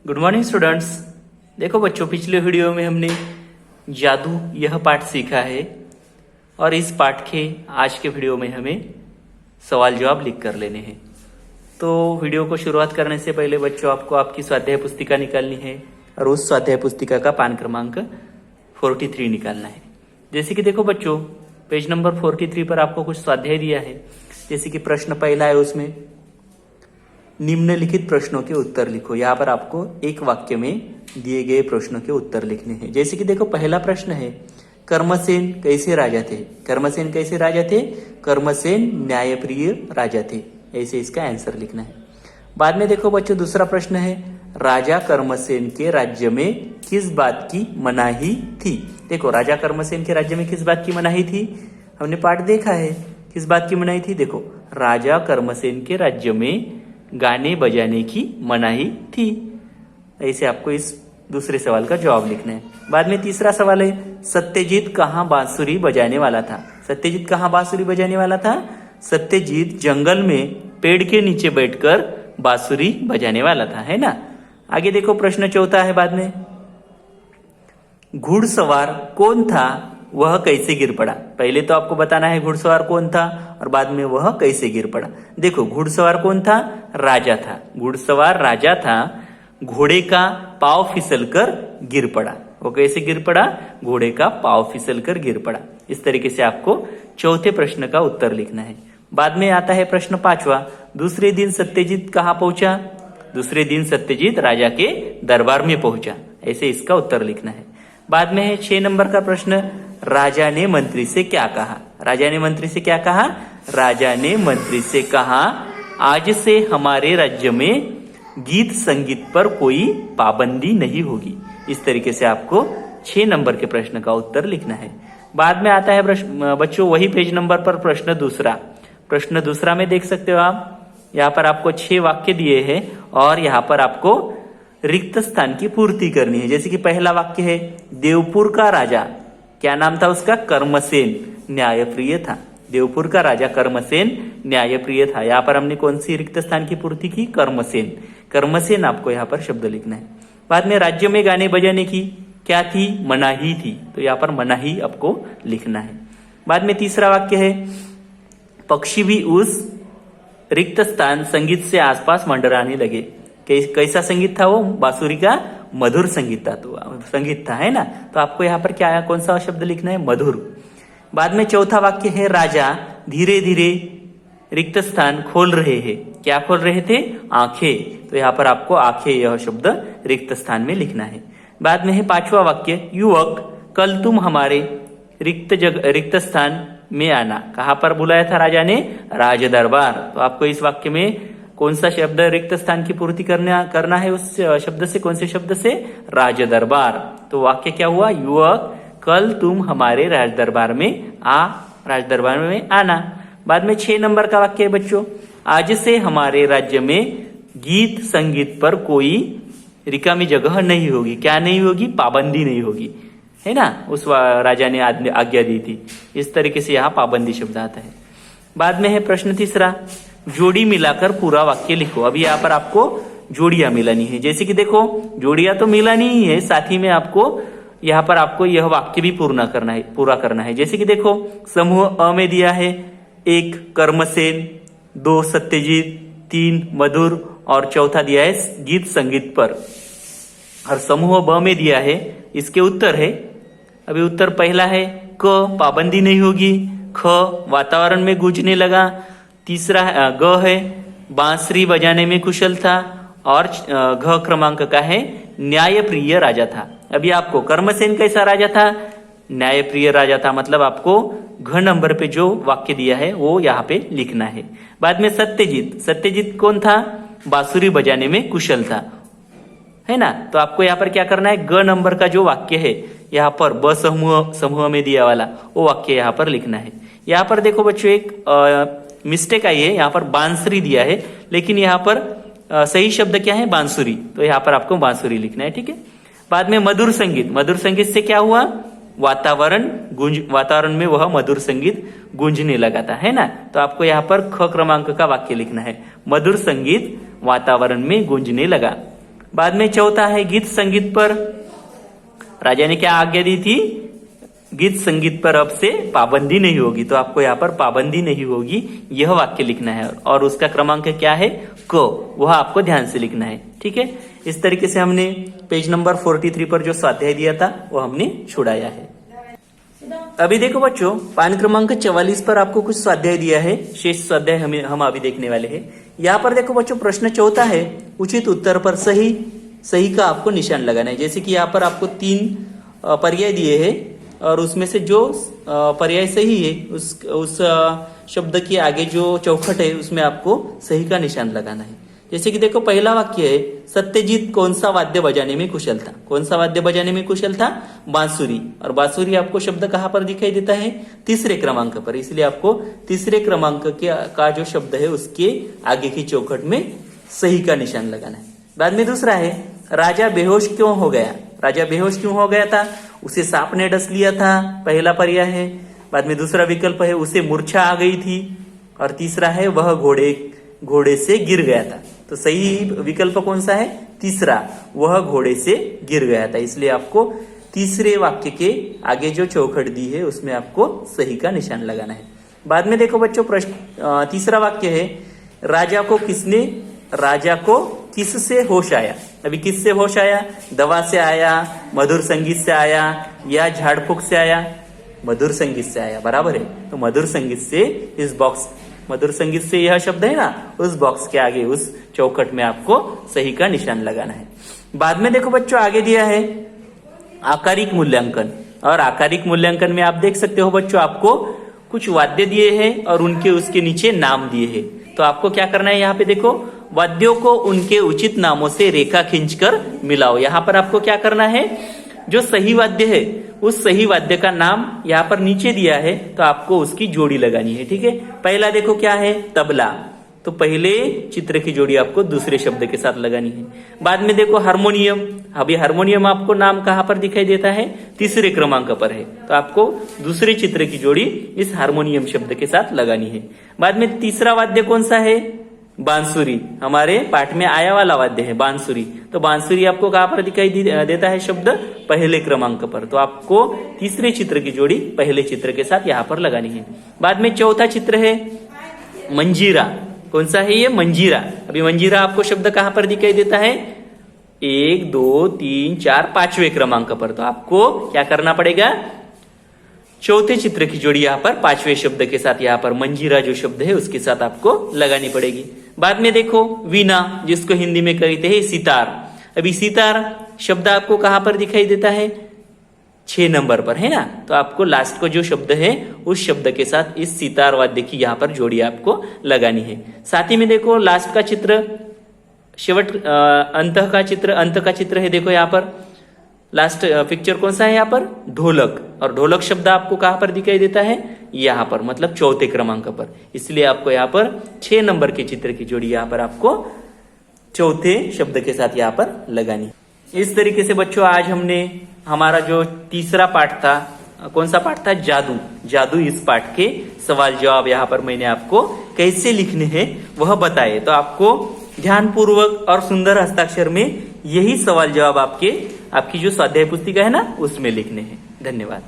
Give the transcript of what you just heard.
Good morning students. देखो बच्चों, पिछले वीडियो में हमने जादू यह पाठ सीखा है और इस पाठ के आज के वीडियो में हमें सवाल जवाब लिख कर लेने हैं। तो वीडियो को शुरुआत करने से पहले बच्चों आपको आपकी स्वाध्याय पुस्तिका निकालनी है और उस स्वाध्याय पुस्तिका का पान क्रमांक 43 निकालना है। जैसे कि देखो बच्चों, पेज नंबर 43 पर आपको कुछ स्वाध्याय दिया है। जैसे कि प्रश्न पहला है, उसमें निम्नलिखित प्रश्नों के उत्तर लिखो। यहाँ पर आपको एक वाक्य में दिए गए प्रश्नों के उत्तर लिखने हैं। जैसे कि देखो, पहला प्रश्न है, कर्मसेन कैसे राजा थे? कर्मसेन कैसे राजा थे? कर्मसेन न्यायप्रिय राजा थे। ऐसे इसका आंसर लिखना है। बाद में देखो बच्चों, दूसरा प्रश्न है, राजा कर्मसेन के राज्य में किस बात की मनाही थी? देखो, राजा कर्मसेन के राज्य में किस बात की मनाही थी? हमने पाठ देखा है। किस बात की मनाही थी? देखो, राजा कर्मसेन के राज्य में गाने बजाने की मनाही थी। ऐसे आपको इस दूसरे सवाल का जवाब लिखना है। बाद में तीसरा सवाल है, सत्यजीत कहाँ बांसुरी बजाने वाला था? सत्यजीत कहाँ बांसुरी बजाने वाला था? सत्यजीत जंगल में पेड़ के नीचे बैठकर बांसुरी बजाने वाला था, है ना। आगे देखो, प्रश्न चौथा है बाद में, घुड़सवार कौन था? वह कैसे गिर पड़ा? पहले तो आपको बताना है घुड़सवार कौन था और बाद में वह कैसे गिर पड़ा। देखो, घुड़सवार कौन था? राजा था। घुड़सवार राजा था। घोड़े का पांव फिसलकर गिर पड़ा। वो कैसे गिर पड़ा? घोड़े का पांव फिसलकर गिर पड़ा। इस तरीके से आपको चौथे प्रश्न का उत्तर लिखना है। बाद में आता है प्रश्न पांचवा, दूसरे दिन सत्यजीत कहाँ पहुंचा? दूसरे दिन सत्यजीत राजा के दरबार में पहुंचा। ऐसे इसका उत्तर लिखना है। बाद में है 6 नंबर का प्रश्न, राजा ने मंत्री से क्या कहा? राजा ने मंत्री से क्या कहा? राजा ने मंत्री से कहा, आज से हमारे राज्य में गीत संगीत पर कोई पाबंदी नहीं होगी। इस तरीके से आपको 6 नंबर के प्रश्न का उत्तर लिखना है। बाद में आता है प्रश्न बच्चों, वही पेज नंबर पर प्रश्न दूसरा। प्रश्न दूसरा में देख सकते हो आप, यहाँ पर आपको 6 वाक्य दिए हैं और यहाँ पर आपको रिक्त स्थान की पूर्ति करनी है। जैसे कि पहला वाक्य है, देवपुर का राजा, क्या नाम था उसका? कर्मसेन न्यायप्रिय था। देवपुर का राजा कर्मसेन न्यायप्रिय था। यहाँ पर हमने कौन सी रिक्त स्थान की पूर्ति की? कर्मसेन। कर्मसेन आपको यहाँ पर शब्द लिखना है। बाद में राज्य में गाने बजाने की क्या थी? मनाही थी। तो यहाँ पर मनाही आपको लिखना है। बाद में तीसरा वाक्य है, पक्षी भी उस रिक्त स्थान संगीत से आसपास मंडराने लगे। कैसा संगीत था वो? बांसुरी का मधुर संगीत था। तो संगीत था, है ना। तो आपको यहाँ पर क्या, कौन सा शब्द लिखना है? मधुर। बाद में चौथा वाक्य है, राजा धीरे धीरे रिक्त स्थान खोल रहे हैं। क्या खोल रहे थे? आंखें। तो यहाँ पर आपको आंखें यह शब्द रिक्त स्थान में लिखना है। बाद में है 5वां वाक्य, युवक कल तुम हमारे रिक्त स्थान में आना। कहाँ पर बुलाया था राजा ने? राज दरबार। तो आपको इस वाक्य में कौन सा शब्द रिक्त स्थान की पूर्ति करना है? उस शब्द से, कौन से शब्द से? राज दरबार। तो वाक्य क्या हुआ? युवक कल तुम हमारे राज दरबार में राज दरबार में आना। बाद में 6 नंबर का वाक्य है बच्चों, आज से हमारे राज्य में गीत संगीत पर कोई रिकामी जगह नहीं होगी। क्या नहीं होगी? पाबंदी नहीं होगी, है ना। उस राजा ने आज्ञा दी थी। इस तरीके से यहाँ पाबंदी शब्द आता है। बाद में है प्रश्न तीसरा, जोड़ी मिलाकर पूरा वाक्य लिखो। अभी यहाँ पर आपको जोड़ियां मिलानी है। जैसे कि देखो, जोड़ियां तो मिलानी ही है, साथ ही में आपको यहाँ पर आपको यह वाक्य भी पूरा करना है। जैसे कि देखो, समूह अ में दिया है 1 कर्मसेन, 2 सत्यजीत, 3 मधुर और चौथा दिया है गीत संगीत पर। और समूह ब में दिया है, इसके उत्तर है। अभी उत्तर पहला है, क पाबंदी नहीं होगी, ख वातावरण में गूंजने लगा, तीसरा ग है बांसुरी बजाने में कुशल था और घ क्रमांक का है न्यायप्रिय राजा था। अभी आपको कर्मसेन कैसा राजा था? न्यायप्रिय राजा था। मतलब आपको घ नंबर पे जो वाक्य दिया है वो यहाँ पे लिखना है। बाद में सत्यजीत, सत्यजीत कौन था? बांसुरी बजाने में कुशल था, है ना। तो आपको यहाँ पर क्या करना है? ग नंबर का जो वाक्य है यहाँ पर ब समूह में दिया वाला वो वाक्य यहाँ पर लिखना है। यहाँ पर देखो बच्चों, एक मिस्टेक आई है। यहाँ पर बांसुरी दिया है, लेकिन यहाँ पर सही शब्द क्या है? बांसुरी। तो यहाँ पर आपको बांसुरी लिखना है, ठीक है। बाद में मधुर संगीत, मधुर संगीत से क्या हुआ? वातावरण में वह मधुर संगीत गूंजने लगा था, है ना। तो आपको यहाँ पर ख क्रमांक का वाक्य लिखना है, मधुर संगीत वातावरण में गूंजने लगा। बाद में चौथा है गीत संगीत पर। राजा ने क्या आज्ञा दी थी? गीत संगीत पर अब से पाबंदी नहीं होगी। तो आपको यहाँ पर पाबंदी नहीं होगी यह वाक्य लिखना है और उसका क्रमांक क्या है? क। वह आपको ध्यान से लिखना है। ठीक है, इस तरीके से हमने पेज नंबर 43 पर जो स्वाध्याय दिया था वो हमने छुड़ाया है। अभी देखो बच्चों, पान क्रमांक 44 पर आपको कुछ स्वाध्याय दिया है। शेष स्वाध्याय हम अभी देखने वाले हैं। यहाँ पर देखो बच्चों, प्रश्न चौथा है, उचित उत्तर पर सही का आपको निशान लगाना है। जैसे कि यहाँ पर आपको 3 पर्याय दिए हैं और उसमें से जो पर्याय सही है उस शब्द के आगे जो चौखट है उसमें आपको सही का निशान लगाना है। जैसे कि देखो, पहला वाक्य है, सत्यजीत कौन सा वाद्य बजाने में कुशल था? कौन सा वाद्य बजाने में कुशल था? बांसुरी। और बांसुरी आपको शब्द कहाँ पर दिखाई देता है? तीसरे क्रमांक पर। इसलिए आपको तीसरे क्रमांक का जो शब्द है उसके आगे की चौखट में सही का निशान लगाना है। बाद में दूसरा है, राजा बेहोश क्यों हो गया? राजा बेहोश क्यों हो गया था? उसे सांप ने डस लिया था, पहला पर्याय है। बाद में दूसरा विकल्प है, उसे मूर्छा आ गई थी। और तीसरा है, वह घोड़े से गिर गया था। तो सही विकल्प कौन सा है? तीसरा, वह घोड़े से गिर गया था। इसलिए आपको तीसरे वाक्य के आगे जो चौखट दी है उसमें आपको सही का निशान लगाना है। बाद में देखो बच्चों, प्रश्न तीसरा वाक्य है, राजा को किससे होश आया? अभी किससे होश आया? दवा से आया, मधुर संगीत से आया या झाड़ फूक से आया? मधुर संगीत से आया, बराबर है। तो मधुर संगीत से इस बॉक्स, मधुर संगीत से यह शब्द है ना, उस बॉक्स के आगे उस चौखट में आपको सही का निशान लगाना है। बाद में देखो बच्चों, आगे दिया है आकारिक मूल्यांकन। और आकारिक मूल्यांकन में आप देख सकते हो बच्चों, आपको कुछ वाद्य दिए हैं और उसके नीचे नाम दिए हैं। तो आपको क्या करना है? यहाँ पे देखो, वाद्यों को उनके उचित नामों से रेखा खींचकर मिलाओ। यहाँ पर आपको क्या करना है? जो सही वाद्य है उस सही वाद्य का नाम यहाँ पर नीचे दिया है, तो आपको उसकी जोड़ी लगानी है। ठीक है, पहला देखो क्या है? तबला। तो पहले चित्र की जोड़ी आपको दूसरे शब्द के साथ लगानी है। बाद में देखो हारमोनियम। अभी हारमोनियम आपको नाम कहाँ पर दिखाई देता है? तीसरे क्रमांक पर है। तो आपको दूसरे चित्र की जोड़ी इस हारमोनियम शब्द के साथ लगानी है। बाद में तीसरा वाद्य कौन सा है? बांसुरी। हमारे पाठ में आया वाला वाद्य है बांसुरी। तो बांसुरी आपको कहाँ पर दिखाई देता है? शब्द पहले क्रमांक पर। तो आपको तीसरे चित्र की जोड़ी पहले चित्र के साथ यहाँ पर लगानी है। बाद में चौथा चित्र है मंजीरा। कौन सा है ये? मंजीरा। अभी मंजीरा आपको शब्द कहाँ पर दिखाई देता है? 1, 2, 3, 4, 5वें क्रमांक पर। तो आपको क्या करना पड़ेगा? चौथे चित्र की जोड़ी यहाँ पर 5वें शब्द के साथ यहाँ पर मंजीरा जो शब्द है उसके साथ आपको लगानी पड़ेगी। बाद में देखो वीणा, जिसको हिंदी में कहते हैं सितार। अभी सितार शब्द आपको कहाँ पर दिखाई देता है? 6 नंबर पर, है ना। तो आपको लास्ट को जो शब्द है उस शब्द के साथ इस सितार वाद्य की यहाँ पर जोड़ी आपको लगानी है। साथ ही में देखो लास्ट का चित्र, अंत का चित्र है। देखो यहाँ पर लास्ट पिक्चर कौन सा है? यहाँ पर ढोलक। और ढोलक शब्द आपको कहाँ पर दिखाई देता है? यहाँ पर, मतलब चौथे क्रमांक पर। इसलिए आपको यहाँ पर 6 नंबर के चित्र की जोड़ी यहाँ पर आपको चौथे शब्द के साथ यहाँ पर लगानी। इस तरीके से बच्चों आज हमने हमारा जो तीसरा पाठ था, कौन सा पाठ था? जादू। इस पाठ के सवाल जवाब यहाँ पर मैंने आपको कैसे लिखने हैं वह बताए। तो आपको ध्यानपूर्वक और सुंदर हस्ताक्षर में यही सवाल जवाब आपकी जो स्वाध्याय पुस्तिका है ना उसमें लिखने हैं। धन्यवाद।